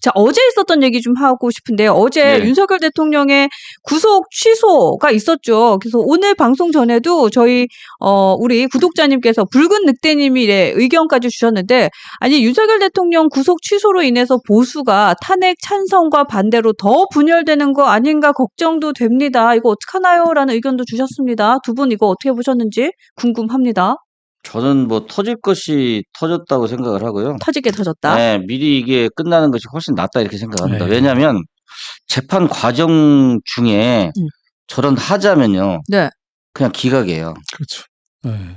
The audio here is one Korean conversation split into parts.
자, 어제 있었던 얘기 좀 하고 싶은데요. 어제 네. 윤석열 대통령의 구속 취소가 있었죠. 그래서 오늘 방송 전에도 저희 우리 구독자님께서 붉은 늑대님이 의견까지 주셨는데, 아니 윤석열 대통령 구속 취소로 인해서 보수가 탄핵 찬성과 반대로 더 분열되는 거 아닌가 걱정도 됩니다. 이거 어떡하나요? 라는 의견도 주셨습니다. 두 분 이거 어떻게 보셨는지 궁금합니다. 저는 뭐 터질 것이 터졌다고 생각을 하고요. 터지게 터졌다. 네, 미리 이게 끝나는 것이 훨씬 낫다 이렇게 생각합니다. 네. 왜냐하면 재판 과정 중에 저런 하자면요, 네. 그냥 기각이에요. 그렇죠. 네.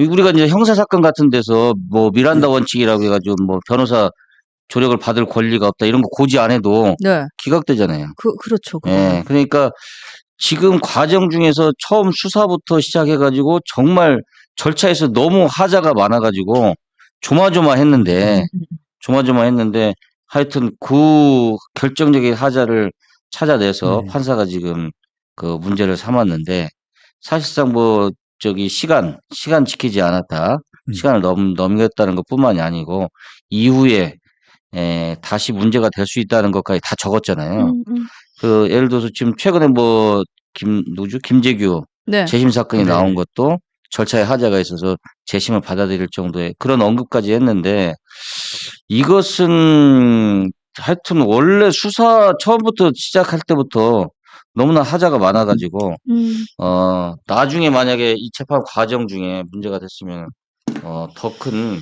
우리가 이제 형사 사건 같은 데서 뭐 미란다 원칙이라고 해가지고 뭐 변호사 조력을 받을 권리가 없다 이런 거 고지 안 해도 네. 기각되잖아요. 그렇죠. 네, 그러니까 지금 과정 중에서 처음 수사부터 시작해가지고 정말 절차에서 너무 하자가 많아가지고 조마조마했는데 하여튼 그 결정적인 하자를 찾아내서 판사가 지금 그 문제를 삼았는데, 사실상 뭐 저기 시간 지키지 않았다, 시간을 넘겼다는 것뿐만이 아니고 이후에 다시 문제가 될 수 있다는 것까지 다 적었잖아요. 그 예를 들어서 지금 최근에 뭐 김재규 네. 재심 사건이 네. 나온 것도 절차에 하자가 있어서 재심을 받아들일 정도의 그런 언급까지 했는데, 이것은 하여튼 원래 수사 처음부터 시작할 때부터 너무나 하자가 많아가지고 나중에 만약에 이 재판 과정 중에 문제가 됐으면 더 큰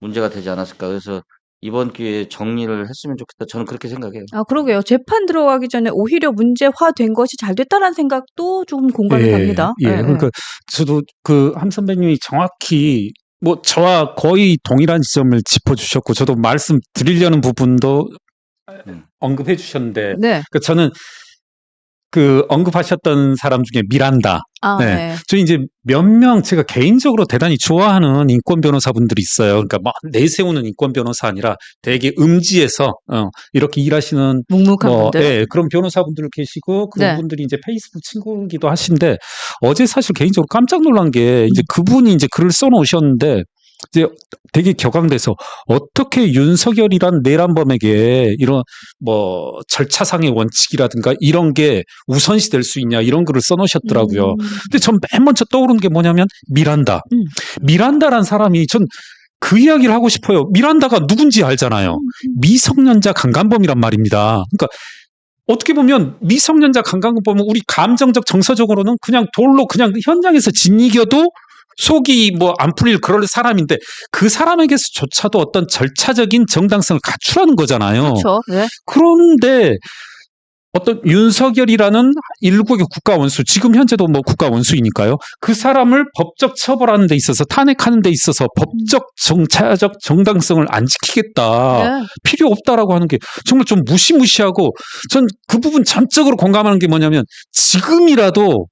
문제가 되지 않았을까. 그래서 이번 기회에 정리를 했으면 좋겠다. 저는 그렇게 생각해요. 그러게요. 재판 들어가기 전에 오히려 문제화된 것이 잘 됐다라는 생각도 좀 공감이 갑니다. 그러니까 저도 그 함 선배님이 정확히 뭐 저와 거의 동일한 지점을 짚어주셨고, 저도 말씀드리려는 부분도 언급해 주셨는데, 네. 그 저는 그 언급하셨던 사람 중에 미란다. 네. 저 이제 몇 명 제가 개인적으로 대단히 좋아하는 인권 변호사분들이 있어요. 그러니까 막 내세우는 인권 변호사 아니라 되게 음지에서 이렇게 일하시는 묵묵한 분들. 그런 변호사분들 계시고, 그런 네. 분들이 이제 페이스북 친구기도 하신데, 어제 사실 개인적으로 깜짝 놀란 게 이제 그분이 이제 글을 써놓으셨는데, 이제 되게 격앙돼서 어떻게 윤석열이란 내란범에게 이런 뭐 절차상의 원칙이라든가 이런 게 우선시 될 수 있냐, 이런 글을 써놓으셨더라고요. 근데 전 맨 먼저 떠오르는 게 뭐냐면 미란다. 미란다란 사람이, 전 그 이야기를 하고 싶어요. 미란다가 누군지 알잖아요. 미성년자 강간범이란 말입니다. 그러니까 어떻게 보면 미성년자 강간범은 우리 감정적 정서적으로는 그냥 돌로 그냥 현장에서 짓이겨도 속이 뭐 안 풀릴 그럴 사람인데, 그 사람에게서조차도 어떤 절차적인 정당성을 갖추라는 거잖아요. 그렇죠. 네. 그런데 어떤 윤석열이라는 일국의 국가 원수, 지금 현재도 뭐 국가 원수이니까요. 그 사람을 법적 처벌하는 데 있어서, 탄핵하는 데 있어서 법적 정차적 정당성을 안 지키겠다. 네. 필요 없다라고 하는 게 정말 좀 무시무시하고, 전 그 부분 전적으로 공감하는 게 뭐냐면, 지금이라도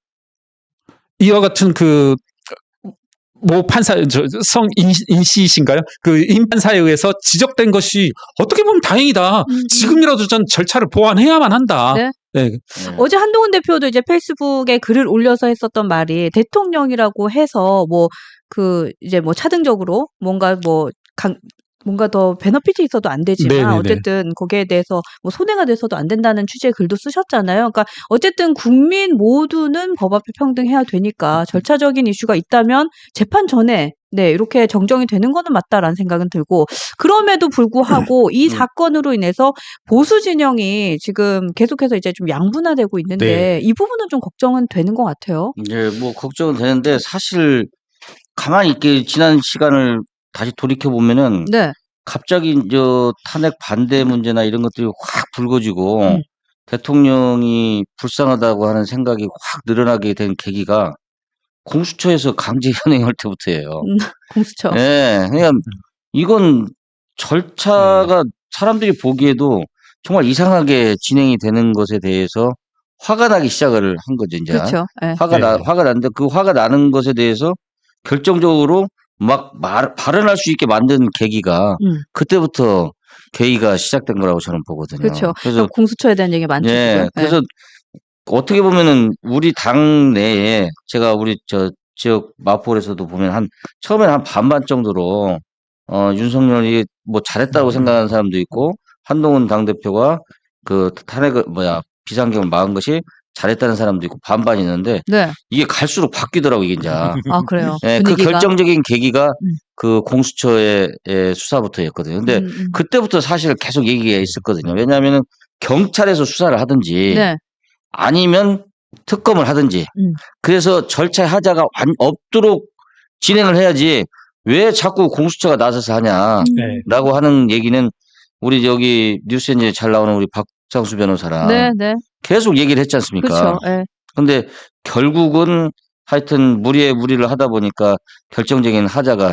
이와 같은 그 모 판사, 성인씨이신가요? 그 임판사에 의해서 지적된 것이 어떻게 보면 다행이다. 지금이라도 전 절차를 보완해야만 한다. 네. 네. 어제 한동훈 대표도 이제 페이스북에 글을 올려서 했었던 말이, 대통령이라고 해서 이제 차등적으로 뭔가 더 베너핏이 있어도 안 되지만, 네네네. 어쨌든 거기에 대해서 뭐 손해가 돼서도 안 된다는 취지의 글도 쓰셨잖아요. 그러니까 어쨌든 국민 모두는 법 앞에 평등해야 되니까 절차적인 이슈가 있다면 재판 전에 이렇게 정정이 되는 거는 맞다라는 생각은 들고, 그럼에도 불구하고 이 사건으로 인해서 보수 진영이 지금 계속해서 이제 좀 양분화되고 있는데, 이 부분은 좀 걱정은 되는 것 같아요. 뭐 걱정은 되는데, 사실 가만히 있게 지난 시간을 다시 돌이켜 보면은 갑자기 저 탄핵 반대 문제나 이런 것들이 확 불거지고 대통령이 불쌍하다고 하는 생각이 확 늘어나게 된 계기가 공수처에서 강제 현행할 때부터예요. 공수처. 네, 그러니까 이건 절차가 사람들이 보기에도 정말 이상하게 진행이 되는 것에 대해서 화가 나기 시작을 한 거죠, 이제. 그렇죠. 화가 나는데, 그 화가 나는 것에 대해서 결정적으로 막 발언할 수 있게 만든 계기가 그때부터 계기가 시작된 거라고 저는 보거든요. 그렇죠. 그래서 공수처에 대한 얘기 많죠. 지금. 그래서 어떻게 보면은 우리 당 내에, 제가 우리 저 지역 마포에서도 보면 처음에는 한 반반 정도로 윤석열이 뭐 잘했다고 생각하는 사람도 있고 한동훈 당대표가 그 탄핵을 비상경을 막은 것이 잘했다는 사람도 있고 반반이 있는데 네. 이게 갈수록 바뀌더라고 이게 이제. 아, 그래요. 예, 그 분위기가. 결정적인 계기가 음. 그 공수처의 수사부터였거든요. 근데 그때부터 사실 계속 얘기가 있었거든요. 왜냐하면 경찰에서 수사를 하든지 네. 아니면 특검을 하든지 그래서 절차의 하자가 없도록 진행을 해야지 왜 자꾸 공수처가 나서서 하냐라고 하는 얘기는 우리 여기 뉴스엔진에 잘 나오는 우리 박장수 변호사랑 네, 네. 계속 얘기를 했지 않습니까? 그렇죠. 예. 근데 결국은 하여튼 무리에 무리를 하다 보니까 결정적인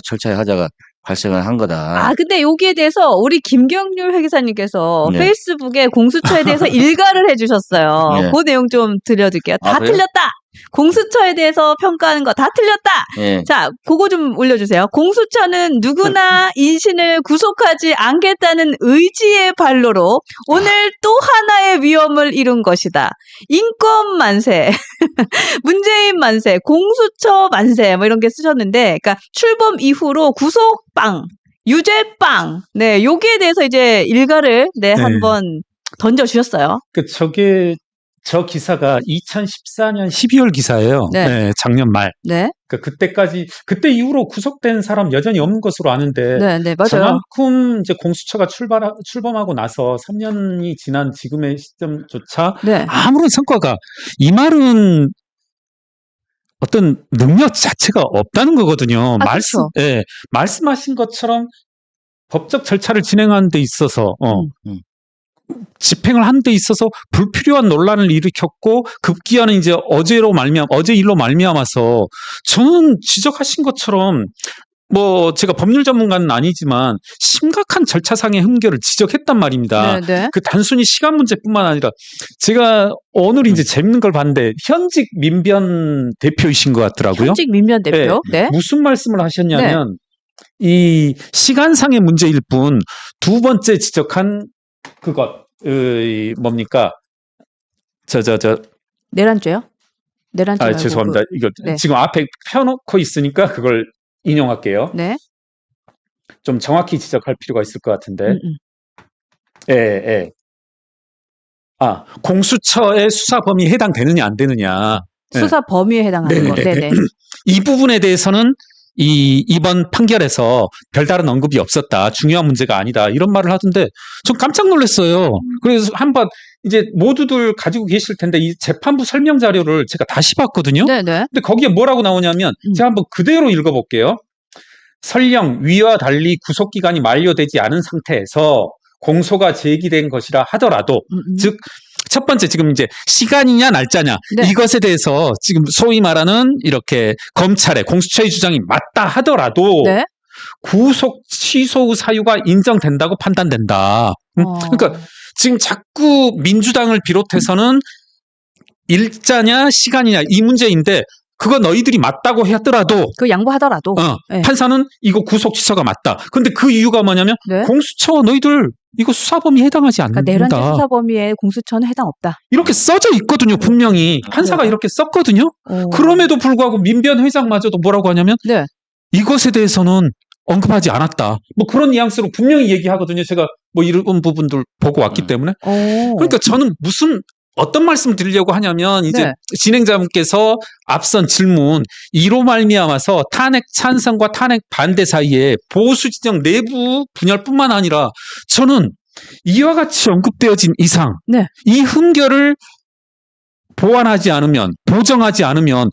절차의 하자가 발생을 한 거다. 아, 근데 여기에 대해서 우리 김경률 회계사님께서 네. 페이스북에 공수처에 대해서 일가를 해주셨어요. 네. 그 내용 좀 들려드릴게요. 아, 다 그래요? 틀렸다. 공수처에 대해서 평가하는 거 다 틀렸다. 예. 자, 그거 좀 올려주세요. 공수처는 누구나 인신을 구속하지 않겠다는 의지의 발로로 오늘 또 하나의 위험을 이룬 것이다. 인권 만세, 문재인 만세, 공수처 만세, 뭐 이런 게 쓰셨는데, 그러니까 출범 이후로 구속빵, 유죄빵, 네, 여기에 대해서 이제 일가를 한번 던져주셨어요. 저 기사가 2014년 12월 기사예요. 네. 네, 작년 말. 네, 그때 이후로 구속된 사람 여전히 없는 것으로 아는데 네, 네, 맞아요. 저만큼 이제 공수처가 출범하고 나서 3년이 지난 지금의 시점조차 네. 아무런 성과가 이 말은 어떤 능력 자체가 없다는 거거든요. 아, 그렇죠. 말씀하신 것처럼 법적 절차를 진행하는 데 있어서 집행을 하는 데 있어서 불필요한 논란을 일으켰고 급기야는 이제 어제 일로 말미암아서 저는 지적하신 것처럼 뭐 제가 법률 전문가는 아니지만 심각한 절차상의 흠결을 지적했단 말입니다. 네, 네. 그 단순히 시간 문제뿐만 아니라 제가 오늘 이제 재밌는 걸 봤는데 현직 민변 대표이신 것 같더라고요. 현직 민변 대표. 네. 무슨 말씀을 하셨냐면 이 시간상의 문제일 뿐 두 번째 지적한 그것 뭡니까? 내란죄요? 내란죄 말고 죄송합니다. 이거 네. 지금 앞에 펴놓고 있으니까 그걸 인용할게요. 네. 좀 정확히 지적할 필요가 있을 것 같은데. 예. 공수처의 수사 범위에 해당되느냐 안 되느냐. 수사 범위에 해당하는 거. 네네. 이 부분에 대해서는 이번 판결에서 별다른 언급이 없었다. 중요한 문제가 아니다. 이런 말을 하던데 전 깜짝 놀랐어요. 그래서 한번 이제 모두들 가지고 계실 텐데 이 재판부 설명 자료를 제가 다시 봤거든요. 네네. 근데 거기에 뭐라고 나오냐면 제가 한번 그대로 읽어볼게요. 설령 위와 달리 구속기간이 만료되지 않은 상태에서 공소가 제기된 것이라 하더라도 즉 첫 번째 지금 이제 시간이냐 날짜냐 네. 이것에 대해서 지금 소위 말하는 이렇게 검찰의 공수처의 주장이 맞다 하더라도 네. 구속 취소 후 사유가 인정된다고 판단된다. 그러니까 지금 자꾸 민주당을 비롯해서는 일자냐 시간이냐 이 문제인데 그거 너희들이 맞다고 하더라도 그 양보하더라도 네. 판사는 이거 구속 취소가 맞다. 근데 그 이유가 뭐냐면 네. 공수처 너희들 이거 수사 범위에 해당하지 않는다. 그러니까 내란죄 수사 범위에 공수처는 해당 없다. 이렇게 써져 있거든요. 분명히 판사가 이렇게 썼거든요. 그럼에도 불구하고 민변 회장마저도 뭐라고 하냐면 네. 이것에 대해서는 언급하지 않았다. 뭐 그런 뉘앙스로 분명히 얘기하거든요. 제가 뭐 이런 부분들 보고 왔기 때문에. 그러니까 저는 어떤 말씀 드리려고 하냐면 이제 네. 진행자분께서 앞선 질문 이로 말미암아서 탄핵 찬성과 탄핵 반대 사이에 보수 진영 내부 분열뿐만 아니라 저는 이와 같이 언급되어진 이상 네. 이 흠결을 보완하지 않으면 보정하지 않으면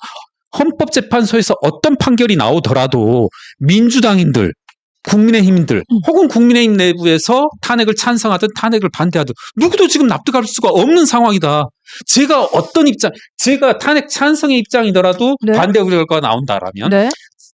헌법재판소에서 어떤 판결이 나오더라도 민주당인들 국민의힘인들 혹은 국민의힘 내부에서 탄핵을 찬성하든 탄핵을 반대하든 누구도 지금 납득할 수가 없는 상황이다. 제가 탄핵 찬성의 입장이더라도 네. 반대 결과가 나온다라면 네.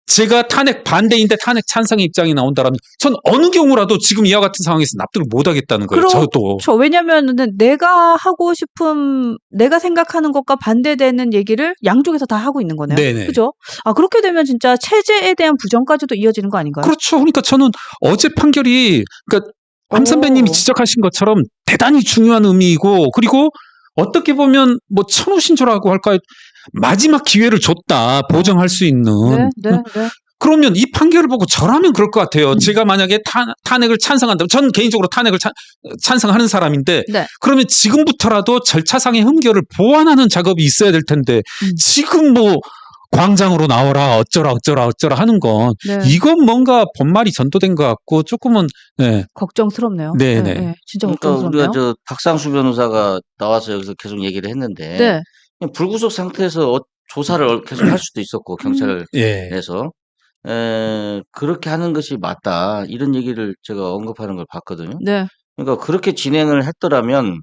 제가 탄핵 반대인데 탄핵 찬성의 입장이 나온다라면 전 어느 경우라도 지금 이와 같은 상황에서 납득을 못하겠다는 거예요. 저도. 그렇죠. 왜냐하면 내가 하고 싶은 내가 생각하는 것과 반대되는 얘기를 양쪽에서 다 하고 있는 거네요. 네네. 그죠? 그렇게 되면 진짜 체제에 대한 부정까지도 이어지는 거 아닌가요? 그렇죠. 그러니까 저는 어제 판결이 그러니까 황 선배님이 지적하신 것처럼 대단히 중요한 의미이고 그리고 어떻게 보면 뭐 천우신조라고 할까요? 마지막 기회를 줬다. 보정할 수 있는. 네. 그러면 이 판결을 보고 저라면 그럴 것 같아요. 제가 만약에 탄핵을 찬성한다면, 전 개인적으로 탄핵을 찬성하는 사람인데, 네. 그러면 지금부터라도 절차상의 흠결을 보완하는 작업이 있어야 될 텐데, 지금 뭐 광장으로 나오라 어쩌라 하는 건 네. 이건 뭔가 본말이 전도된 것 같고 조금은 네. 걱정스럽네요. 네네. 네. 진짜 그러니까 걱정스럽네요. 우리가 박상수 변호사가 나와서 여기서 계속 얘기를 했는데 네. 그냥 불구속 상태에서 조사를 계속 할 수도 있었고 경찰에서 예. 그렇게 하는 것이 맞다 이런 얘기를 제가 언급하는 걸 봤거든요. 네. 그러니까 그렇게 진행을 했더라면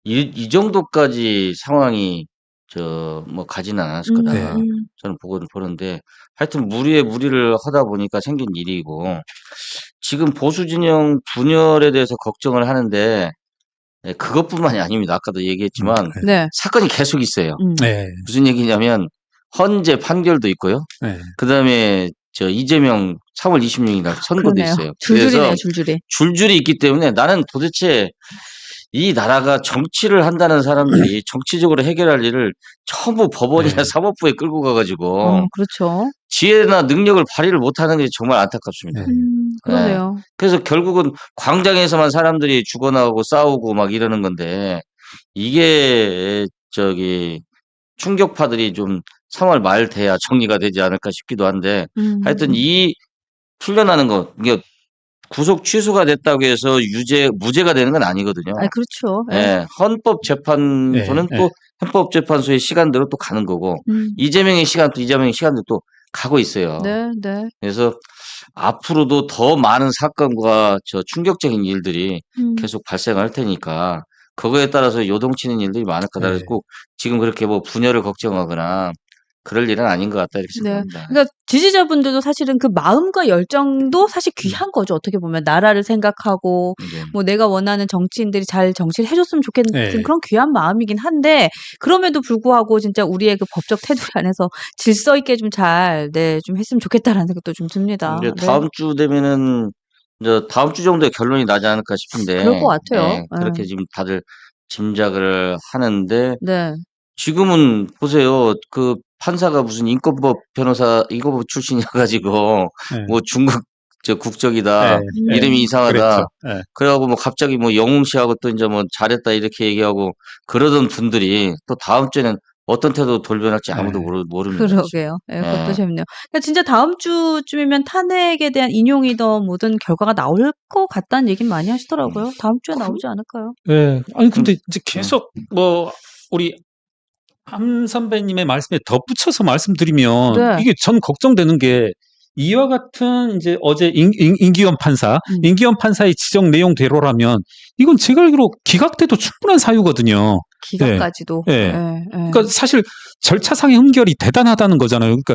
이 정도까지 상황이 뭐 가지는 않았을 거다. 네. 저는 보는데 하여튼 무리에 무리를 하다 보니까 생긴 일이고 지금 보수 진영 분열에 대해서 걱정을 하는데 그것뿐만이 아닙니다. 아까도 얘기했지만 네. 사건이 계속 있어요. 네. 무슨 얘기냐면 헌재 판결도 있고요. 네. 그다음에 이재명 3월 26일 날 선고도 그러네요. 있어요. 줄줄이네요. 그래서 줄줄이. 줄줄이 있기 때문에 나는 도대체 이 나라가 정치를 한다는 사람들이 정치적으로 해결할 일을 전부 법원이나 네. 사법부에 끌고 가가지고 그렇죠. 지혜나 능력을 발휘를 못하는 게 정말 안타깝습니다. 네. 그러네요. 그래서 결국은 광장에서만 사람들이 죽어나가고 싸우고 막 이러는 건데 이게 충격파들이 좀 3월 말 돼야 정리가 되지 않을까 싶기도 한데 하여튼 이 풀려나는 거 이게 구속 취소가 됐다고 해서 무죄가 되는 건 아니거든요. 아, 그렇죠. 예, 헌법재판소는 예, 또 헌법재판소의 시간대로 또 가는 거고 이재명의 시간대로 또 가고 있어요. 네, 네. 그래서 앞으로도 더 많은 사건과 충격적인 일들이 계속 발생할 테니까 그거에 따라서 요동치는 일들이 많을 거다. 그래서 꼭 지금 그렇게 뭐 분열을 걱정하거나 그럴 일은 아닌 것 같다 이렇게 네. 생각합니다. 그러니까 지지자분들도 사실은 그 마음과 열정도 사실 귀한 거죠. 어떻게 보면 나라를 생각하고 네. 뭐 내가 원하는 정치인들이 잘 정치를 해줬으면 좋겠는 네. 그런 귀한 마음이긴 한데 그럼에도 불구하고 진짜 우리의 그 법적 테두리 안에서 질서 있게 좀 잘 좀 했으면 좋겠다라는 생각도 좀 듭니다. 이제 네. 다음 주 되면은 이제 다음 주 정도에 결론이 나지 않을까 싶은데 그럴 것 같아요. 그렇게 지금 다들 짐작을 하는데 네. 지금은 보세요. 그 판사가 무슨 인권법 출신이어가지고 네. 뭐 중국 국적이다. 네. 이름이 이상하다. 그랬죠. 네. 그래갖고 뭐 갑자기 뭐 영웅 씨하고 또 이제 뭐 잘했다 이렇게 얘기하고 그러던 분들이 또 다음 주에는 어떤 태도 돌변할지 아무도 네. 모릅니다. 그러게요. 예, 그것도 네. 재밌네요. 그러니까 진짜 다음 주쯤이면 탄핵에 대한 인용이든 뭐든 결과가 나올 것 같다는 얘기는 많이 하시더라고요. 다음 주에 나오지 않을까요? 네. 아니 근데 이제 계속 뭐 우리 함 선배님의 말씀에 덧붙여서 말씀드리면 네. 이게 전 걱정되는 게 이와 같은 이제 어제 임기현 판사의 지적 내용대로라면 이건 제가 알기로 기각돼도 충분한 사유거든요. 기각까지도. 네. 예, 예. 그러니까 사실 절차상의 흠결이 대단하다는 거잖아요. 그러니까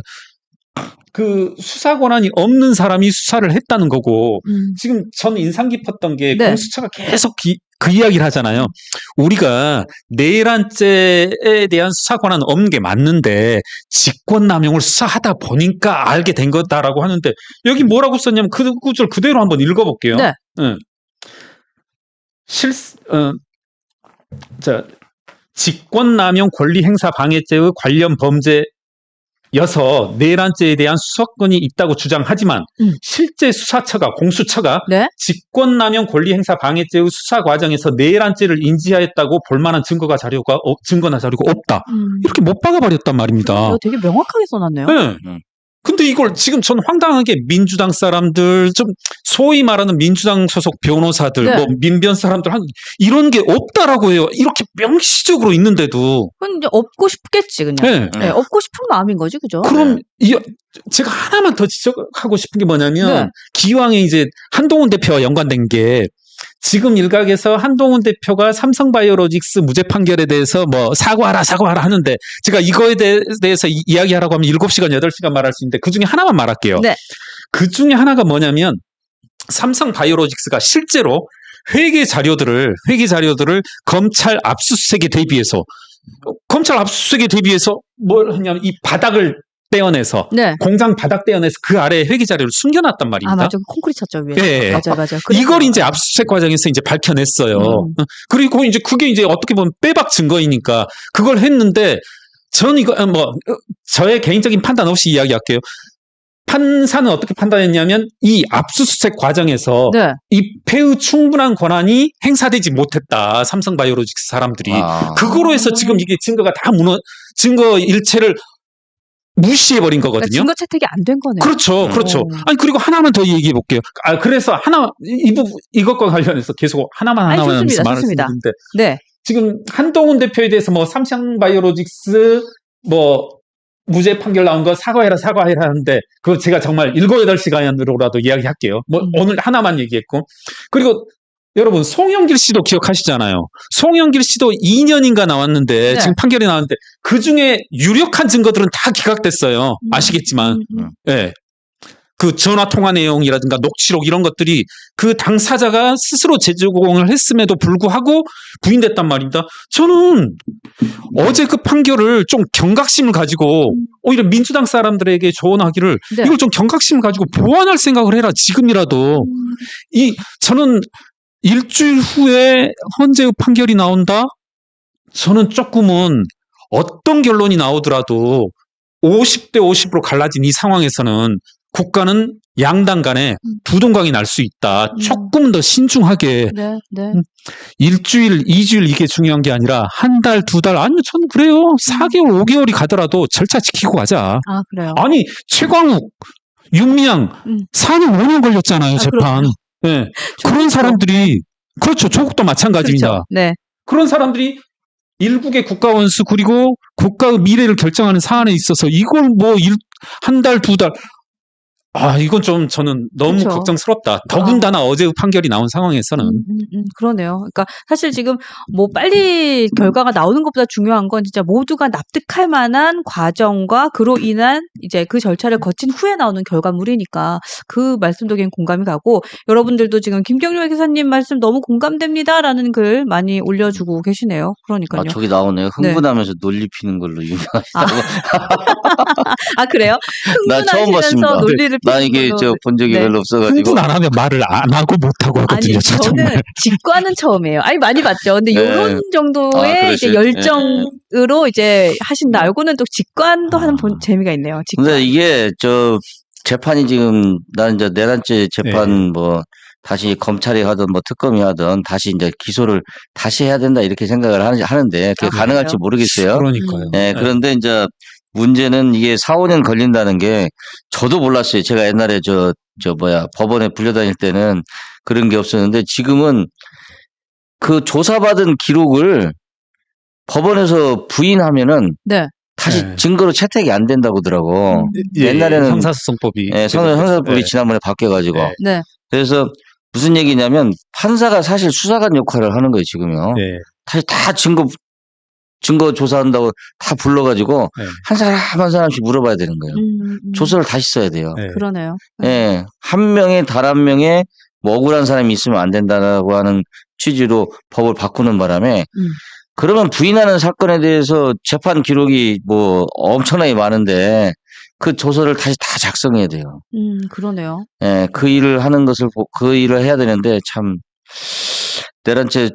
그 수사 권한이 없는 사람이 수사를 했다는 거고 지금 저는 인상 깊었던 게 네. 공수처가 계속 그 이야기를 하잖아요. 우리가 내란죄에 대한 수사 권한은 없는 게 맞는데 직권남용을 수사하다 보니까 알게 된 거다라고 하는데 여기 뭐라고 썼냐면 그 구절 그대로 한번 읽어볼게요. 네. 직권남용 권리행사 방해죄의 관련 범죄여서 내란죄에 대한 수사권이 있다고 주장하지만 실제 공수처가 네. 직권남용 권리행사 방해죄의 수사 과정에서 내란죄를 인지하였다고 볼 만한 증거나 자료가 없다. 이렇게 못 박아버렸단 말입니다. 이거 되게 명확하게 써놨네요. 네. 근데 이걸 지금 전 황당한 게 민주당 사람들, 좀 소위 말하는 민주당 소속 변호사들, 네. 뭐 민변 사람들 이런 게 없다라고 해요. 이렇게 명시적으로 있는데도. 그건 이제 없고 싶겠지 그냥. 네. 네, 없고 싶은 마음인 거지, 그죠? 그럼 제가 하나만 더 지적하고 싶은 게 뭐냐면 네. 기왕에 이제 한동훈 대표와 연관된 게 지금 일각에서 한동훈 대표가 삼성바이오로직스 무죄 판결에 대해서 뭐 사과하라 하는데 제가 이거에 대해서 이야기하라고 하면 7시간, 8시간 말할 수 있는데 그중에 하나만 말할게요. 네. 그중에 하나가 뭐냐면 삼성바이오로직스가 실제로 회계 자료들을 검찰 압수수색에 대비해서 뭘 하냐면 이 바닥을 떼어내서 네. 공장 바닥 떼어내서 그 아래에 회계 자료를 숨겨놨단 말입니다. 아, 맞아. 콘크리트 쳤죠, 위에. 네. 맞아. 이걸 이제 압수수색 과정에서 이제 밝혀냈어요. 그리고 이제 그게 이제 어떻게 보면 빼박 증거이니까 그걸 했는데 전 이거 저의 개인적인 판단 없이 이야기할게요. 판사는 어떻게 판단했냐면 이 압수수색 과정에서 네. 입회의 충분한 권한이 행사되지 못했다. 삼성바이오로직스 사람들이. 그거로 해서 지금 이게 증거가 다 증거 일체를 무시해버린 그러니까 거거든요. 증거 채택이 안 된 거네요. 그렇죠, 그렇죠. 아니 그리고 하나만 더 얘기해 볼게요. 그래서 이것과 관련해서 계속 하나만 좋습니다. 말씀드리는데 네. 지금 한동훈 대표에 대해서 뭐 삼성바이오로직스 뭐 무죄 판결 나온 거 사과해라 하는데 그거 제가 정말 7-8시간으로라도 이야기할게요. 뭐 오늘 하나만 얘기했고 그리고 여러분 송영길 씨도 기억하시잖아요. 송영길 씨도 2년인가 나왔는데 네. 지금 판결이 나왔는데 그중에 유력한 증거들은 다 기각됐어요. 아시겠지만 예. 그 전화 통화 내용이라든가 녹취록 이런 것들이 그 당사자가 스스로 제공을 했음에도 불구하고 부인됐단 말입니다. 저는 어제 그 판결을 좀 경각심을 가지고 오히려 민주당 사람들에게 조언하기를 네. 이걸 좀 경각심을 가지고 보완할 생각을 해라. 지금이라도. 저는 일주일 후에 헌재의 판결이 나온다? 저는 조금은 어떤 결론이 나오더라도 50대 50으로 갈라진 이 상황에서는 국가는 양당 간에 부동강이 날 수 있다. 조금 더 신중하게 네. 네. 일주일, 2주일 이게 중요한 게 아니라 한 달, 2달 아니면 저는 그래요. 4개월, 5개월이 가더라도 절차 지키고 가자. 아, 그래요. 아니 최광욱, 윤미향 4년, 5년 걸렸잖아요. 재판. 네. 그런 사람들이 그렇죠. 조국도 마찬가지입니다. 그렇죠. 네. 그런 사람들이 일국의 국가원수 그리고 국가의 미래를 결정하는 사안에 있어서 이걸 뭐 한 달, 2달 이건 좀 저는 너무 그쵸. 걱정스럽다. 더군다나 어제 판결이 나온 상황에서는. 그러네요. 그러니까 사실 지금 뭐 빨리 결과가 나오는 것보다 중요한 건 진짜 모두가 납득할 만한 과정과 그로 인한 이제 그 절차를 거친 후에 나오는 결과물이니까 그 말씀도 굉장히 공감이 가고 여러분들도 지금 김경률 기사님 말씀 너무 공감됩니다라는 글 많이 올려주고 계시네요. 그러니까요. 저기 나오네요. 흥분하면서 논리 피는 걸로 유명하시다고. 아 그래요? 나 처음 봤습니다. 흥분하시면서 논리를 난 이게 본 적이 네. 별로 없어가지고. 흥분 안 하면 말을 안 하고 못 하고 하거든요. 아니 저는 직관은 처음이에요. 아니 많이 봤죠. 근데 네. 이런 정도의 이제 열정으로 이제 하신다. 알고는 또 직관도 하는 재미가 있네요. 직관. 근데 이게 재판이 지금 난 이제 내란죄 재판 뭐 다시 검찰이 하든 뭐 특검이 하든 다시 이제 기소를 다시 해야 된다 이렇게 생각을 하는데 그게 가능할지 모르겠어요. 그러니까요. 네, 그런데 이제 문제는 이게 4-5년 걸린다는 게 저도 몰랐어요. 제가 옛날에 법원에 불려다닐 때는 그런 게 없었는데 지금은 그 조사받은 기록을 법원에서 부인하면은 네. 다시 증거로 채택이 안 된다고 하더라고. 옛날에는 형사소송법이 형사소송법이 지난번에 바뀌어가지고. 네. 그래서 무슨 얘기냐면 판사가 사실 수사관 역할을 하는 거예요 지금요. 다시 다 증거 조사한다고 다 불러가지고 한 사람 한 사람씩 물어봐야 되는 거예요. 조서를 다시 써야 돼요. 그러네요. 단 한 명의 뭐 억울한 사람이 있으면 안 된다라고 하는 취지로 법을 바꾸는 바람에 그러면 부인하는 사건에 대해서 재판 기록이 뭐 엄청나게 많은데 그 조서를 다시 다 작성해야 돼요. 그러네요. 그 일을 해야 되는데 참 내란죄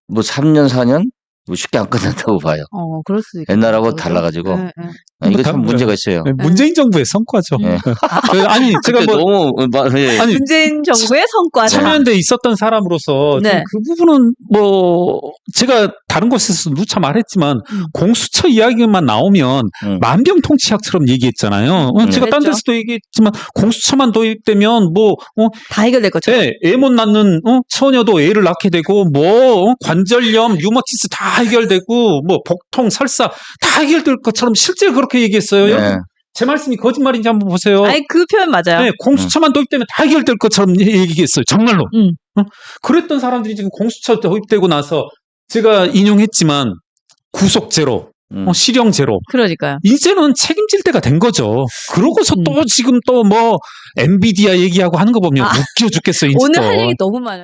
뭐 3년 4년 뭐 쉽게 안 끝난다고 봐요. 그럴 수도 있겠죠. 옛날하고 달라가지고 이거 참 문제가 있어요. 문재인 정부의 성과죠. 아니 제가 너무 아니 문재인 정부의 성과다. 참여연대에 있었던 사람으로서 네. 그 부분은 뭐 제가 다른 곳에서 누차 말했지만 공수처 이야기만 나오면 만병통치약처럼 얘기했잖아요. 제가 딴 데서도 얘기했지만 공수처만 도입되면 뭐 다 해결될 것처럼. 애 못 낳는 처녀도 애를 낳게 되고 뭐 관절염, 류머티스 다 해결되고 뭐 복통, 설사 다 해결될 것처럼 실제 그렇게 얘기했어요. 여러분 제 말씀이 거짓말인지 한번 보세요. 아니 그 표현 맞아요. 네, 공수처만 도입되면 다 해결될 것처럼 얘기했어요. 정말로. 그랬던 사람들이 지금 공수처 도입되고 나서 제가 인용했지만 구속 제로, 실형 제로. 그러니까요. 이제는 책임질 때가 된 거죠. 그러고서 또 지금 또 뭐 엔비디아 얘기하고 하는 거 보면 웃겨 죽겠어요. 오늘 할 얘기 너무 많아요.